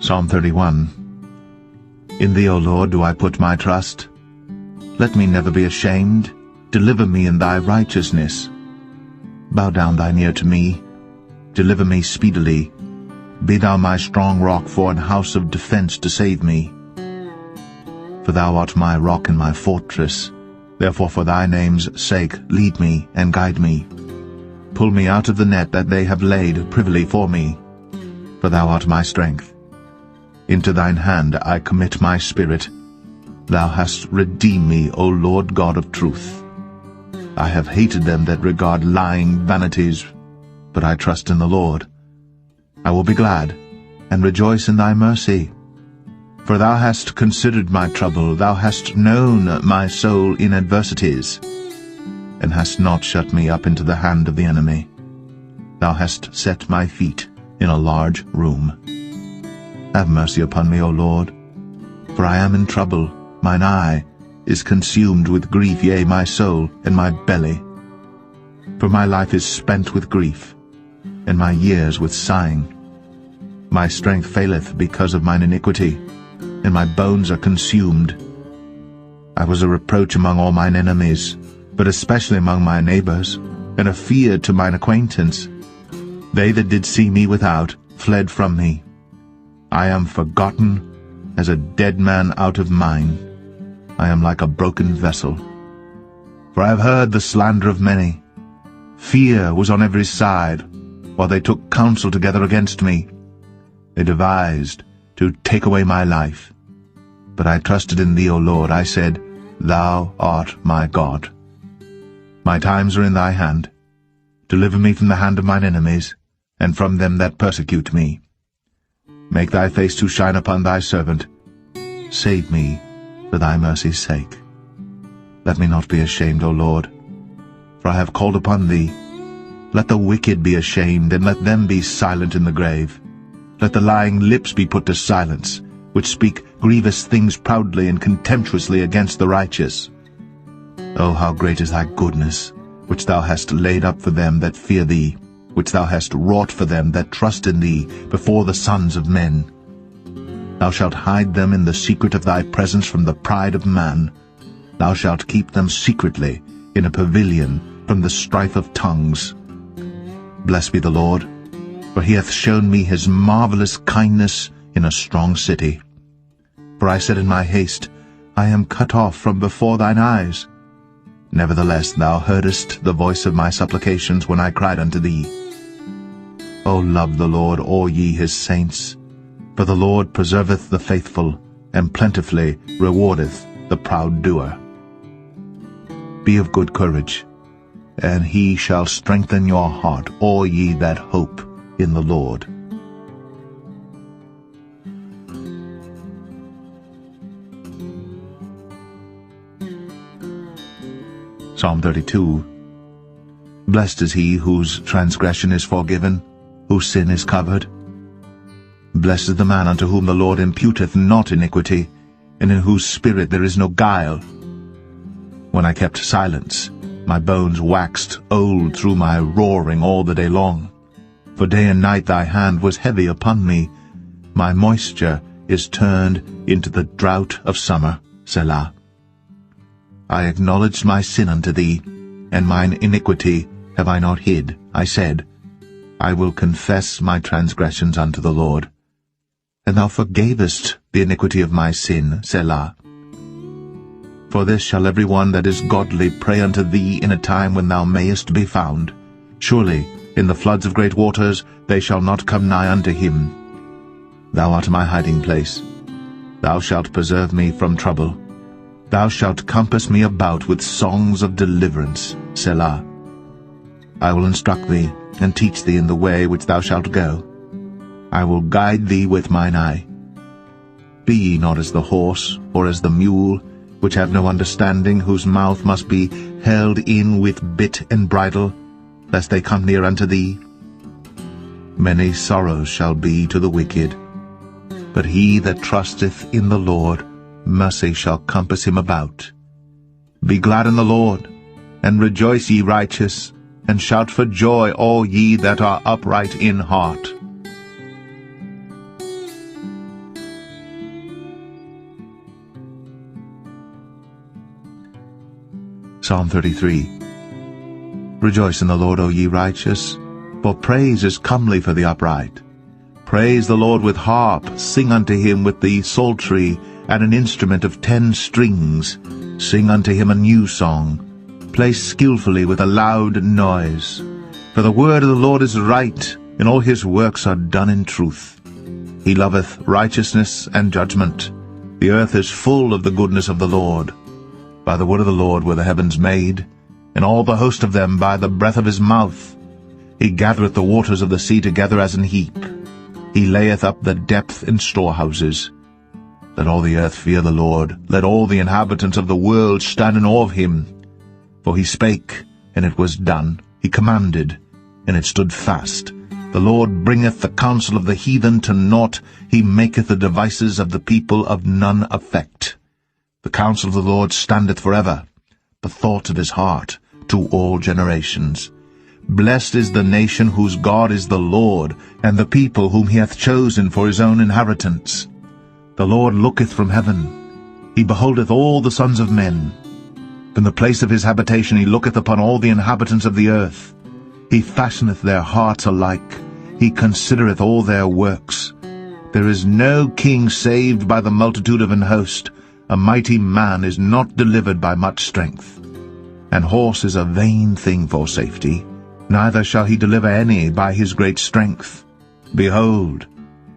Psalm 31. In thee, O Lord, do I put my trust. Let me never be ashamed. Deliver me in thy righteousness. Bow down thine ear to me. Deliver me speedily. Be thou my strong rock for an house of defense to save me. For thou art my rock and my fortress. Therefore for thy name's sake lead me and guide me. Pull me out of the net that they have laid privily for me. For thou art my strength. Into thine hand I commit my spirit. Thou hast redeemed me, O Lord God of truth. I have hated them that regard lying vanities, but I trust in the Lord. I will be glad, and rejoice in thy mercy. For thou hast considered my trouble, thou hast known my soul in adversities, and hast not shut me up into the hand of the enemy. Thou hast set my feet in a large room. Have mercy upon me, O Lord, for I am in trouble. Mine eye is consumed with grief, yea, my soul and my belly. For my life is spent with grief, and my years with sighing. My strength faileth because of mine iniquity, and my bones are consumed. I was a reproach among all mine enemies, but especially among my neighbors, and a fear to mine acquaintance. They that did see me without fled from me. I am forgotten as a dead man out of mind. I am like a broken vessel. For I have heard the slander of many. Fear was on every side, while they took counsel together against me. They devised to take away my life. But I trusted in thee, O Lord. I said, Thou art my God. My times are in thy hand. Deliver me from the hand of mine enemies, and from them that persecute me. Make thy face to shine upon thy servant. Save me for thy mercy's sake. Let me not be ashamed, O Lord, for I have called upon thee. Let the wicked be ashamed, and let them be silent in the grave. Let the lying lips be put to silence, which speak grievous things proudly and contemptuously against the righteous. O how great is thy goodness, which thou hast laid up for them that fear thee, which thou hast wrought for them that trust in thee before the sons of men. Thou shalt hide them in the secret of thy presence from the pride of man. Thou shalt keep them secretly in a pavilion from the strife of tongues. Blessed be the Lord, for he hath shown me his marvelous kindness in a strong city. For I said in my haste, I am cut off from before thine eyes. Nevertheless thou heardest the voice of my supplications when I cried unto thee. O love the Lord, all ye his saints, for the Lord preserveth the faithful, and plentifully rewardeth the proud doer. Be of good courage, and he shall strengthen your heart, all ye that hope in the Lord. Psalm 32. Blessed is he whose transgression is forgiven, whose sin is covered. Blessed is the man unto whom the Lord imputeth not iniquity, and in whose spirit there is no guile. When I kept silence, my bones waxed old through my roaring all the day long. For day and night thy hand was heavy upon me. My moisture is turned into the drought of summer. Selah. I acknowledged my sin unto thee, and mine iniquity have I not hid. I said, I will confess my transgressions unto the Lord. And thou forgavest the iniquity of my sin. Selah. For this shall every one that is godly pray unto thee in a time when thou mayest be found. Surely in the floods of great waters they shall not come nigh unto him. Thou art my hiding place. Thou shalt preserve me from trouble. Thou shalt compass me about with songs of deliverance. Selah. I will instruct thee, and teach thee in the way which thou shalt go. I will guide thee with mine eye. Be ye not as the horse, or as the mule, which have no understanding, whose mouth must be held in with bit and bridle, lest they come near unto thee. Many sorrows shall be to the wicked, but he that trusteth in the Lord, mercy shall compass him about. Be glad in the Lord, and rejoice, ye righteous, and shout for joy, all ye that are upright in heart. Psalm 33. Rejoice in the Lord, O ye righteous, for praise is comely for the upright. Praise the Lord with harp, sing unto him with the psaltery, and an instrument of 10 strings. Sing unto him a new song. Play skillfully with a loud noise. For the word of the Lord is right, and all his works are done in truth. He loveth righteousness and judgment. The earth is full of the goodness of the Lord. By the word of the Lord were the heavens made, and all the host of them by the breath of his mouth. He gathereth the waters of the sea together as an heap. He layeth up the depth in storehouses. Let all the earth fear the Lord. Let all the inhabitants of the world stand in awe of him. For he spake, and it was done. He commanded, and it stood fast. The Lord bringeth the counsel of the heathen to naught. He maketh the devices of the people of none effect. The counsel of the Lord standeth forever, the thoughts of his heart to all generations. Blessed is the nation whose God is the Lord, and the people whom he hath chosen for his own inheritance. The Lord looketh from heaven. He beholdeth all the sons of men. From the place of his habitation he looketh upon all the inhabitants of the earth. He fashioneth their hearts alike. He considereth all their works. There is no king saved by the multitude of an host. A mighty man is not delivered by much strength. An horse is a vain thing for safety, neither shall he deliver any by his great strength. Behold,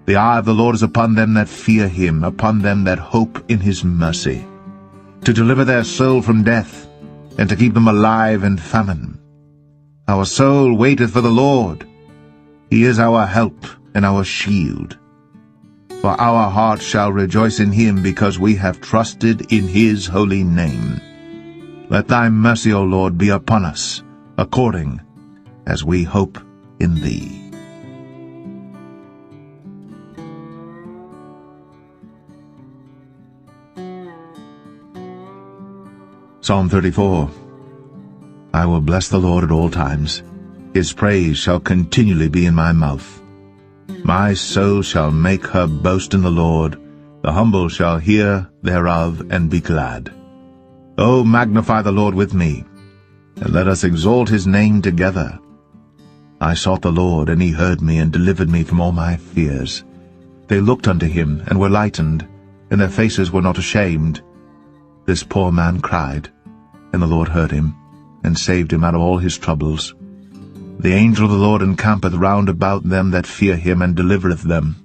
the eye of the Lord is upon them that fear him, upon them that hope in his mercy, to deliver their soul from death, and to keep them alive in famine. Our soul waiteth for the Lord. He is our help and our shield. For our heart shall rejoice in him, because we have trusted in his holy name. Let thy mercy, O Lord, be upon us, according as we hope in thee. Psalm 34. I will bless the Lord at all times. His praise shall continually be in my mouth. My soul shall make her boast in the Lord. The humble shall hear thereof and be glad. O magnify the Lord with me, and let us exalt his name together. I sought the Lord, and he heard me, and delivered me from all my fears. They looked unto him, and were lightened, and their faces were not ashamed. This poor man cried, and the Lord heard him, and saved him out of all his troubles. The angel of the Lord encampeth round about them that fear him, and delivereth them.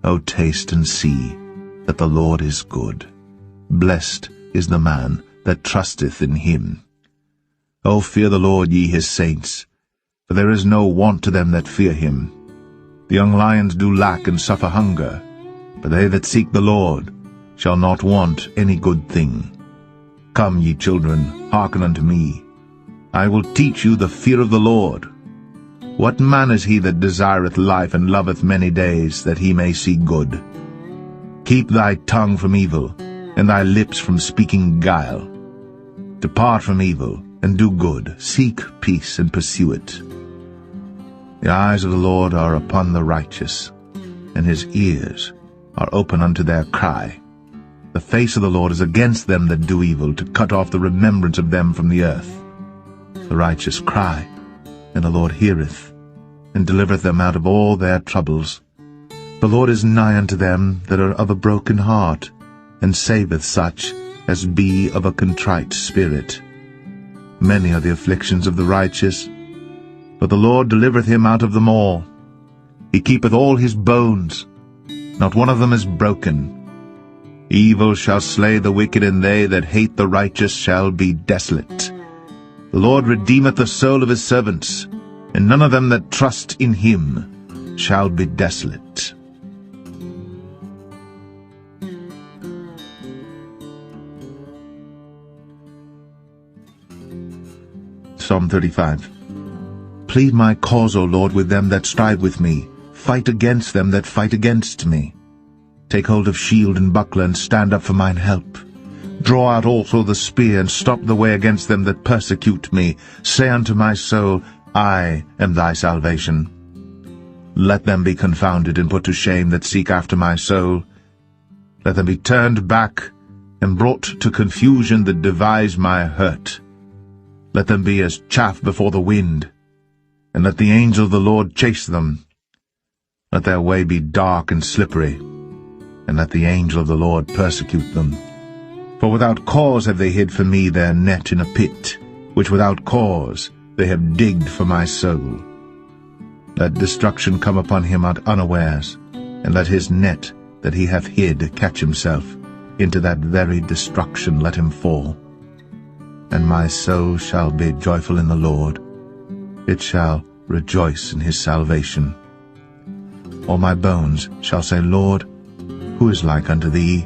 O taste and see that the Lord is good. Blessed is the man that trusteth in him. O fear the Lord, ye his saints, for there is no want to them that fear him. The young lions do lack and suffer hunger, but they that seek the Lord shall not want any good thing. Come, ye children, hearken unto me. I will teach you the fear of the Lord. What man is he that desireth life, and loveth many days, that he may see good? Keep thy tongue from evil, and thy lips from speaking guile. Depart from evil, and do good. Seek peace, and pursue it. The eyes of the Lord are upon the righteous, and his ears are open unto their cry. The face of the Lord is against them that do evil, to cut off the remembrance of them from the earth. The righteous cry, and the Lord heareth, and delivereth them out of all their troubles. The Lord is nigh unto them that are of a broken heart, and saveth such as be of a contrite spirit. Many are the afflictions of the righteous, but the Lord delivereth him out of them all. He keepeth all his bones, not one of them is broken. Evil shall slay the wicked, and they that hate the righteous shall be desolate. The Lord redeemeth the soul of his servants, and none of them that trust in him shall be desolate. Psalm 35. Plead my cause, O Lord, with them that strive with me. Fight against them that fight against me. Take hold of shield and buckler, and stand up for mine help. Draw out also the spear, and stop the way against them that persecute me. Say unto my soul, I am thy salvation. Let them be confounded and put to shame that seek after my soul. Let them be turned back and brought to confusion that devise my hurt. Let them be as chaff before the wind, and let the angel of the Lord chase them. Let their way be dark and slippery, and let the angel of the Lord persecute them. For without cause have they hid for me their net in a pit, which without cause they have digged for my soul. Let destruction come upon him at unawares, and let his net that he hath hid catch himself. Into that very destruction let him fall. And my soul shall be joyful in the Lord. It shall rejoice in his salvation. All my bones shall say, Lord, who is like unto thee,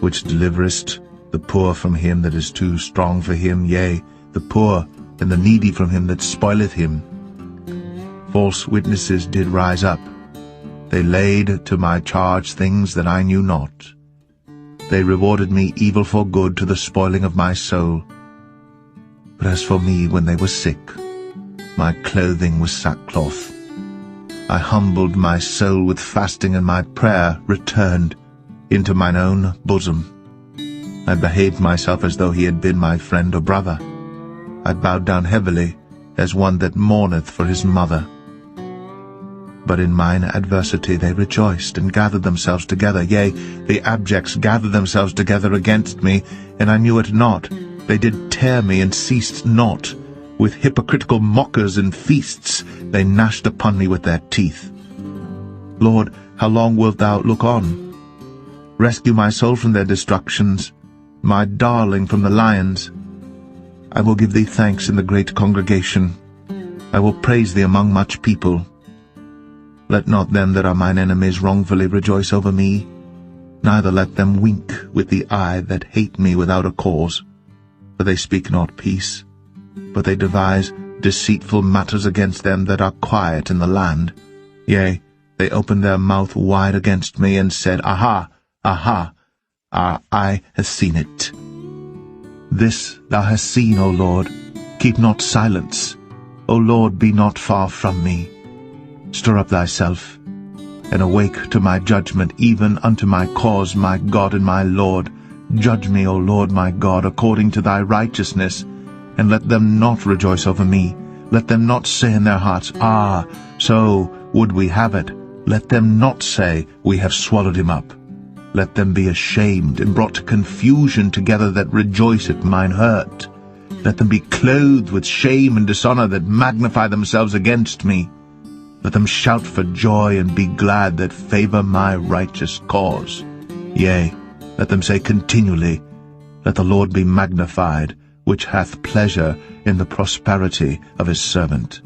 which deliverest the poor from him that is too strong for him, yea, the poor and the needy from him that spoileth him? False witnesses did rise up. They laid to my charge things that I knew not. They rewarded me evil for good to the spoiling of my soul. But as for me, when they were sick, my clothing was sackcloth. I humbled my soul with fasting, and my prayer returned into mine own bosom. I behaved myself as though he had been my friend or brother. I bowed down heavily, as one that mourneth for his mother. But in mine adversity they rejoiced, and gathered themselves together. Yea, the abjects gathered themselves together against me, and I knew it not. They did tear me, and ceased not. With hypocritical mockers and feasts they gnashed upon me with their teeth. Lord, how long wilt thou look on? Rescue my soul from their destructions, my darling from the lions. I will give thee thanks in the great congregation. I will praise thee among much people. Let not them that are mine enemies wrongfully rejoice over me, neither let them wink with the eye that hate me without a cause. For they speak not peace, but they devise deceitful matters against them that are quiet in the land. Yea, they opened their mouth wide against me, and said, Aha, aha, our eye hath seen it. This thou hast seen, O Lord, keep not silence. O Lord, be not far from me. Stir up thyself, and awake to my judgment, even unto my cause, my God and my Lord. Judge me, O Lord my God, according to thy righteousness, and let them not rejoice over me. Let them not say in their hearts, Ah, so would we have it. Let them not say, We have swallowed him up. Let them be ashamed and brought to confusion together that rejoice at mine hurt. Let them be clothed with shame and dishonor that magnify themselves against me. Let them shout for joy and be glad that favor my righteous cause. Yea, let them say continually, Let the Lord be magnified, which hath pleasure in the prosperity of his servant.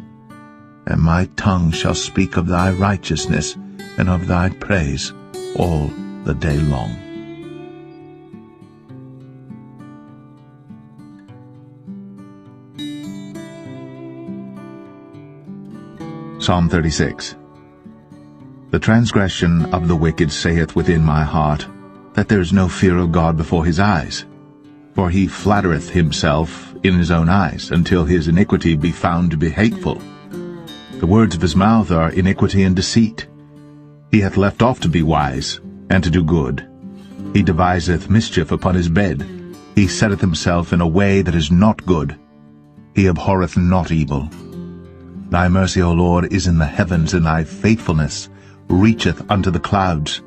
And my tongue shall speak of thy righteousness and of thy praise all the day long. Psalm 36. The transgression of the wicked saith within my heart, that there is no fear of God before his eyes. For he flattereth himself in his own eyes, until his iniquity be found to be hateful. The words of his mouth are iniquity and deceit. He hath left off to be wise, and to do good. He deviseth mischief upon his bed. He setteth himself in a way that is not good. He abhorreth not evil. Thy mercy, O Lord, is in the heavens, and thy faithfulness reacheth unto the clouds.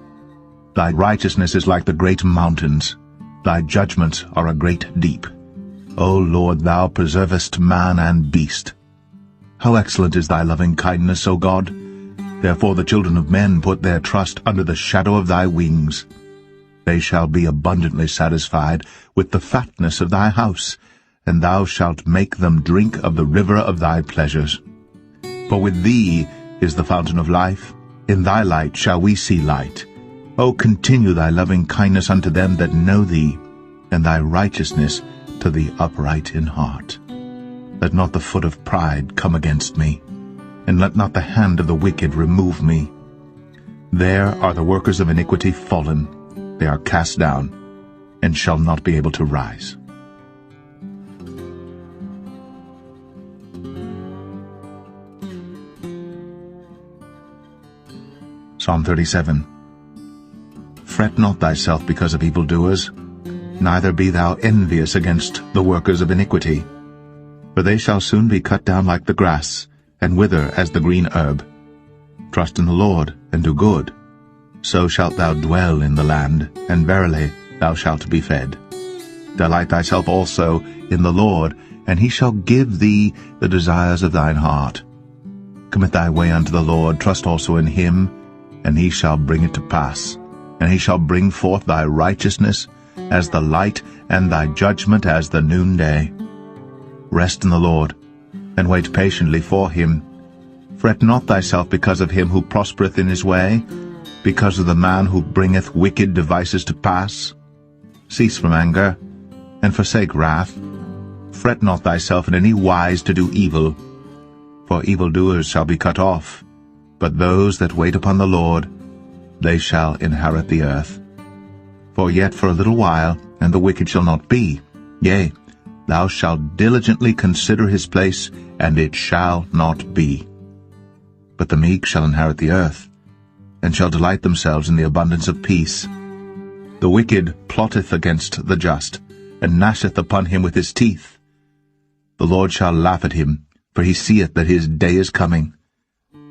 Thy righteousness is like the great mountains. Thy judgments are a great deep. O Lord, thou preservest man and beast. How excellent is thy loving kindness, O God! Therefore the children of men put their trust under the shadow of thy wings. They shall be abundantly satisfied with the fatness of thy house, and thou shalt make them drink of the river of thy pleasures. For with thee is the fountain of life. In thy light shall we see light. O continue thy loving kindness unto them that know thee, and thy righteousness to the upright in heart. Let not the foot of pride come against me, and let not the hand of the wicked remove me. There are the workers of iniquity fallen. They are cast down, and shall not be able to rise. Psalm 37. Fret not thyself because of evildoers, neither be thou envious against the workers of iniquity. For they shall soon be cut down like the grass, and wither as the green herb. Trust in the Lord, and do good. So shalt thou dwell in the land, and verily thou shalt be fed. Delight thyself also in the Lord, and he shall give thee the desires of thine heart. Commit thy way unto the Lord, trust also in him, and he shall bring it to pass. And he shall bring forth thy righteousness as the light, and thy judgment as the noonday. Rest in the Lord, and wait patiently for him. Fret not thyself because of him who prospereth in his way, because of the man who bringeth wicked devices to pass. Cease from anger, and forsake wrath. Fret not thyself in any wise to do evil, for evildoers shall be cut off, but those that wait upon the Lord, they shall inherit the earth. For yet for a little while, and the wicked shall not be. Yea, thou shalt diligently consider his place, and it shall not be. But the meek shall inherit the earth, and shall delight themselves in the abundance of peace. The wicked plotteth against the just, and gnasheth upon him with his teeth. The Lord shall laugh at him, for he seeth that his day is coming.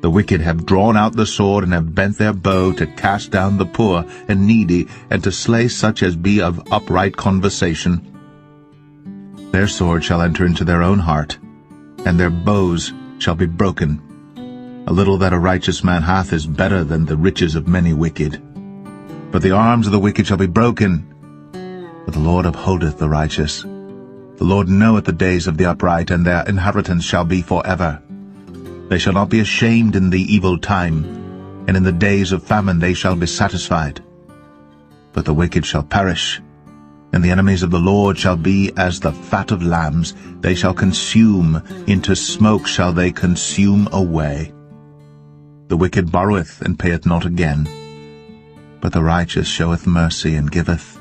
The wicked have drawn out the sword, and have bent their bow to cast down the poor and needy, and to slay such as be of upright conversation. Their sword shall enter into their own heart, and their bows shall be broken. A little that a righteous man hath is better than the riches of many wicked. But the arms of the wicked shall be broken, but the Lord upholdeth the righteous. The Lord knoweth the days of the upright, and their inheritance shall be forever. They shall not be ashamed in the evil time, and in the days of famine they shall be satisfied. But the wicked shall perish, and the enemies of the Lord shall be as the fat of lambs. They shall consume, into smoke shall they consume away. The wicked borroweth, and payeth not again, but the righteous showeth mercy, and giveth.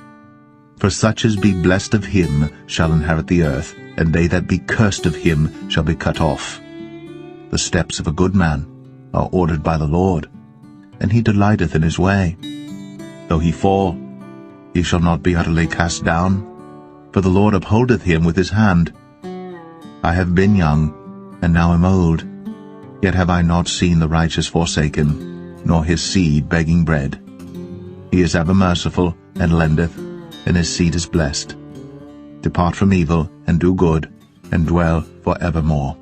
For such as be blessed of him shall inherit the earth, and they that be cursed of him shall be cut off. The steps of a good man are ordered by the Lord, and he delighteth in his way. Though he fall, he shall not be utterly cast down, for the Lord upholdeth him with his hand. I have been young, and now am old, yet have I not seen the righteous forsaken, nor his seed begging bread. He is ever merciful, and lendeth, and his seed is blessed. Depart from evil, and do good, and dwell for evermore.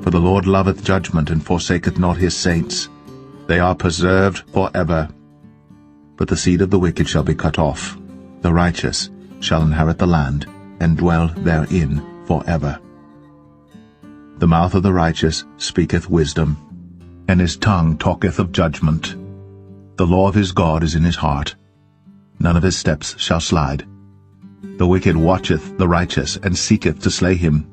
For the Lord loveth judgment, and forsaketh not his saints. They are preserved for ever. But the seed of the wicked shall be cut off. The righteous shall inherit the land, and dwell therein for ever. The mouth of the righteous speaketh wisdom, and his tongue talketh of judgment. The law of his God is in his heart. None of his steps shall slide. The wicked watcheth the righteous, and seeketh to slay him.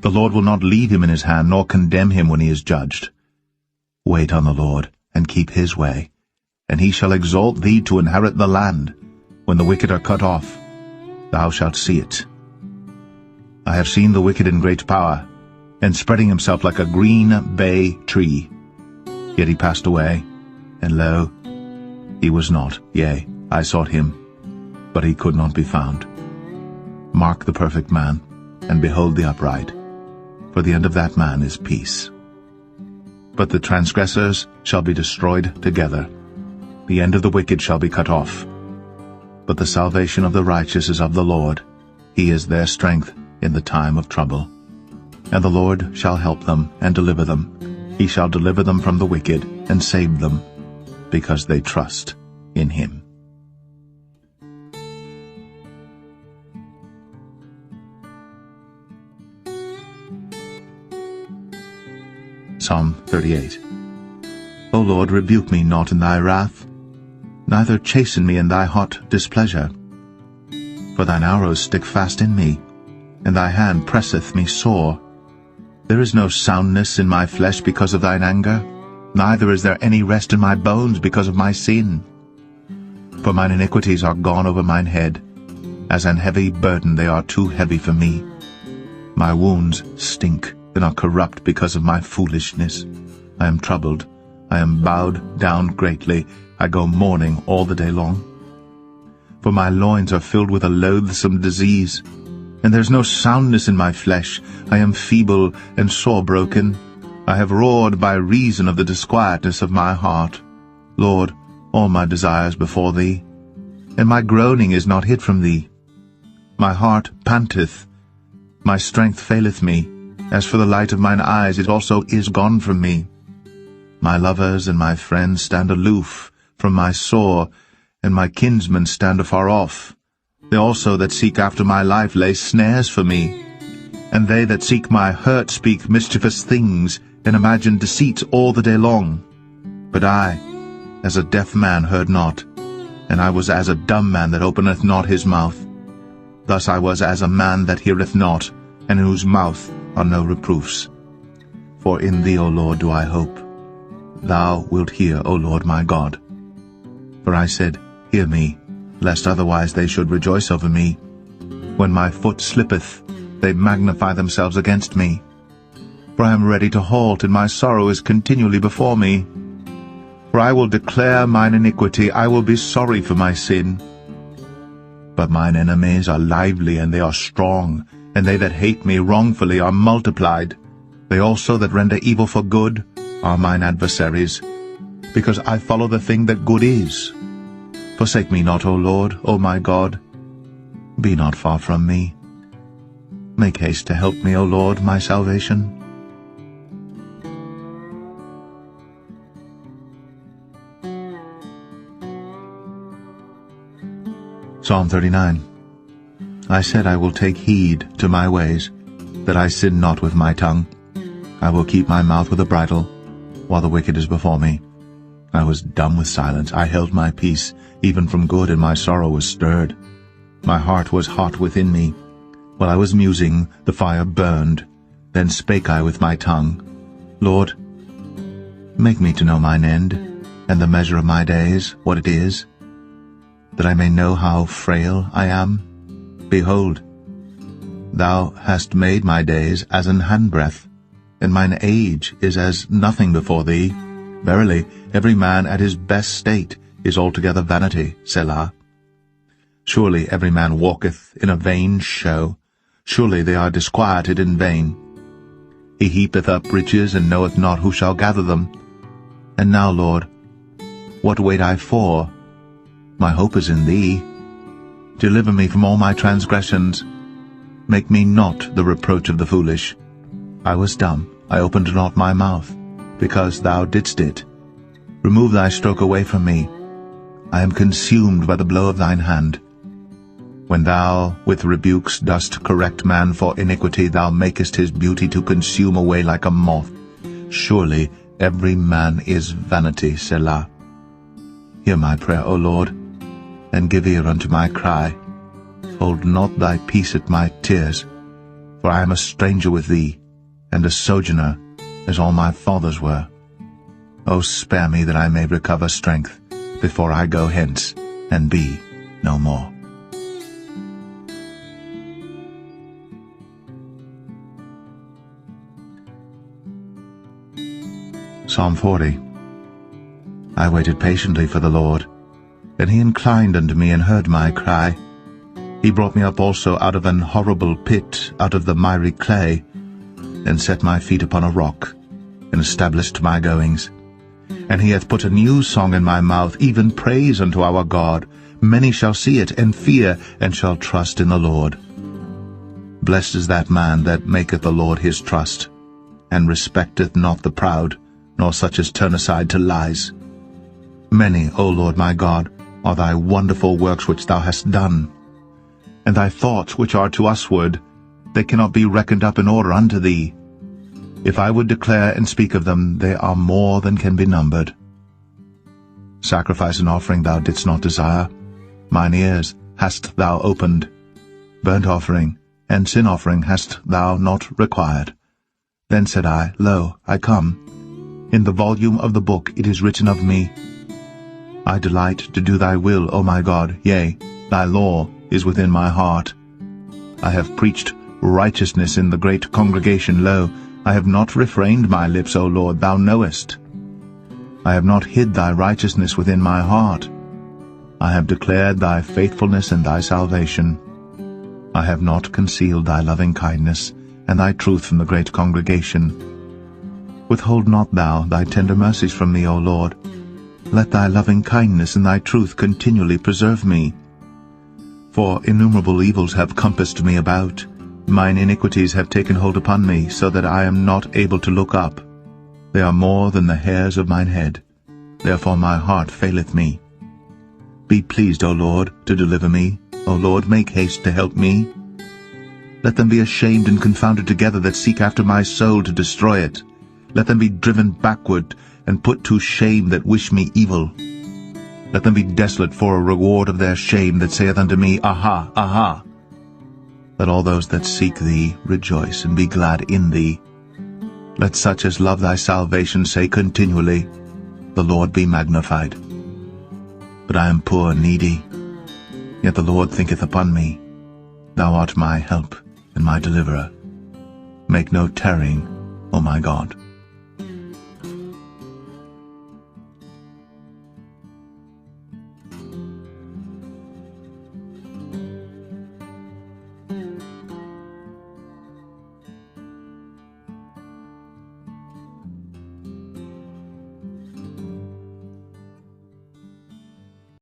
The Lord will not leave him in his hand, nor condemn him when he is judged. Wait on the Lord, and keep his way, and he shall exalt thee to inherit the land. When the wicked are cut off, thou shalt see it. I have seen the wicked in great power, and spreading himself like a green bay tree. Yet he passed away, and lo, he was not. Yea, I sought him, but he could not be found. Mark the perfect man, and behold the upright, for the end of that man is peace. But the transgressors shall be destroyed together. The end of the wicked shall be cut off. But the salvation of the righteous is of the Lord. He is their strength in the time of trouble. And the Lord shall help them, and deliver them. He shall deliver them from the wicked, and save them, because they trust in him. Psalm 38. O Lord, rebuke me not in thy wrath, neither chasten me in thy hot displeasure. For thine arrows stick fast in me, and thy hand presseth me sore. There is no soundness in my flesh because of thine anger, neither is there any rest in my bones because of my sin. For mine iniquities are gone over mine head, as an heavy burden they are too heavy for me. My wounds stink, and are corrupt because of my foolishness. I am troubled, I am bowed down greatly, I go mourning all the day long. For my loins are filled with a loathsome disease, and there is no soundness in my flesh. I am feeble and sore broken. I have roared by reason of the disquietness of my heart. Lord, all my desires before thee, and my groaning is not hid from thee. My heart panteth, my strength faileth me. As for the light of mine eyes, it also is gone from me. My lovers and my friends stand aloof from my sore, and my kinsmen stand afar off. They also that seek after my life lay snares for me. And they that seek my hurt speak mischievous things, and imagine deceits all the day long. But I, as a deaf man, heard not, and I was as a dumb man that openeth not his mouth. Thus I was as a man that heareth not, and in whose mouth are no reproofs. For in thee, O Lord, do I hope. Thou wilt hear, O Lord my God. For I said, Hear me, lest otherwise they should rejoice over me. When my foot slippeth, they magnify themselves against me. For I am ready to halt, and my sorrow is continually before me. For I will declare mine iniquity, I will be sorry for my sin. But mine enemies are lively, and they are strong, and they that hate me wrongfully are multiplied. They also that render evil for good are mine adversaries, because I follow the thing that good is. Forsake me not, O Lord, O my God. Be not far from me. Make haste to help me, O Lord, my salvation. Psalm 39. I said, I will take heed to my ways, that I sin not with my tongue. I will keep my mouth with a bridle, while the wicked is before me. I was dumb with silence. I held my peace, even from good, and my sorrow was stirred. My heart was hot within me. While I was musing, the fire burned. Then spake I with my tongue, Lord, make me to know mine end, and the measure of my days, what it is, that I may know how frail I am. Behold, thou hast made my days as an handbreadth, and mine age is as nothing before thee. Verily, every man at his best state is altogether vanity, Selah. Surely every man walketh in a vain show. Surely they are disquieted in vain. He heapeth up riches, and knoweth not who shall gather them. And now, Lord, what wait I for? My hope is in thee. Deliver me from all my transgressions. Make me not the reproach of the foolish. I was dumb, I opened not my mouth, because thou didst it. Remove thy stroke away from me. I am consumed by the blow of thine hand. When thou with rebukes dost correct man for iniquity, thou makest his beauty to consume away like a moth. Surely every man is vanity, Selah. Hear my prayer, O Lord, and give ear unto my cry. Hold not thy peace at my tears, for I am a stranger with thee, and a sojourner, as all my fathers were. O spare me that I may recover strength, before I go hence, and be no more. Psalm 40. I waited patiently for the Lord, and he inclined unto me and heard my cry. He brought me up also out of an horrible pit, out of the miry clay, and set my feet upon a rock, and established my goings. And he hath put a new song in my mouth, even praise unto our God. Many shall see it, and fear, and shall trust in the Lord. Blessed is that man that maketh the Lord his trust, and respecteth not the proud, nor such as turn aside to lies. Many, O Lord my God, are thy wonderful works which thou hast done, and thy thoughts which are to usward, they cannot be reckoned up in order unto thee. If I would declare and speak of them, they are more than can be numbered. Sacrifice and offering thou didst not desire, mine ears hast thou opened. Burnt offering and sin offering hast thou not required. Then said I, Lo, I come. In the volume of the book it is written of me, I delight to do thy will, O my God, yea, thy law is within my heart. I have preached righteousness in the great congregation. Lo, I have not refrained my lips, O Lord, thou knowest. I have not hid thy righteousness within my heart. I have declared thy faithfulness and thy salvation. I have not concealed thy loving kindness and thy truth from the great congregation. Withhold not thou thy tender mercies from me, O Lord. Let thy loving kindness and thy truth continually preserve me. For innumerable evils have compassed me about. Mine iniquities have taken hold upon me, so that I am not able to look up. They are more than the hairs of mine head. Therefore my heart faileth me. Be pleased, O Lord, to deliver me. O Lord, make haste to help me. Let them be ashamed and confounded together that seek after my soul to destroy it. Let them be driven backward and put to shame that wish me evil. Let them be desolate for a reward of their shame that saith unto me, Aha, aha. Let all those that seek thee rejoice and be glad in thee. Let such as love thy salvation say continually, The Lord be magnified. But I am poor and needy, yet the Lord thinketh upon me. Thou art my help and my deliverer. Make no tarrying, O my God.